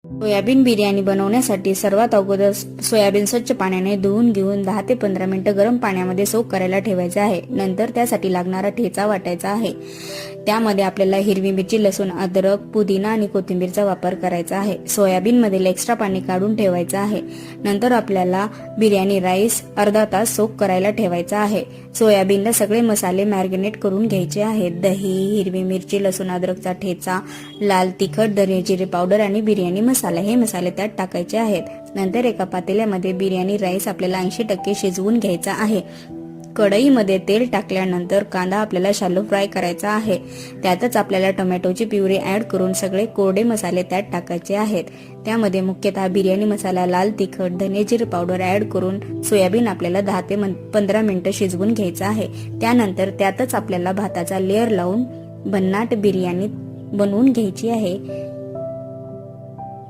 Soybean biryani बनवण्यासाठी सर्वात अगोदर सोयाबीन स्वच्छ पाण्याने धुवून घेऊन 10 ते 15 मिनिटं गरम पाण्यामध्ये सोक करायला ठेवायचे आहे. नंतर त्यासाठी लागणारा ठेचा वाटायचा आहे. त्यामध्ये आपल्याला हिरवी मिरची, लसूण, अद्रक, पुदिना आणि कोथिंबीरचा वापर करायचा आहे. सोयाबीन मधील एक्स्ट्रा पाणी काढून ठेवायचं आहे. नंतर आपल्याला बिर्याणी राईस अर्धा तास सोक करायला ठेवायचा आहे. सोयाबीनला सगळे मसाले मॅरिनेट करून घ्यायचे आहेत. दही, हिरवी मिरची, लसूण, अद्रकचा ठेचा, लाल तिखट, धने जिरे पावडर आणि बिर्याणी मसाला हे मसाले त्यात टाकायचे आहेत. नंतर एका पातेल्यामध्ये बिर्याणी राईस आपल्याला 80% शिजवून घ्यायचा आहे. कढईमध्ये तेल टाकल्यानंतर कांदा आपल्याला शालो फ्राय करायचा आहे. त्यातच आपल्याला टोमॅटोची प्युरी ऍड करून सगळे कोरडे मसाले त्यात टाकायचे आहेत. त्यामध्ये मुख्यतः बिर्याणी मसाला, लाल तिखट, धने जिरे पावडर ऍड करून सोयाबीन आपल्याला 10 ते 15 मिनिटं शिजवून घ्यायचं आहे. त्यानंतर त्यातच आपल्याला भाताचा लेअर लावून भन्नाट बिर्याणी बनवून घ्यायची आहे.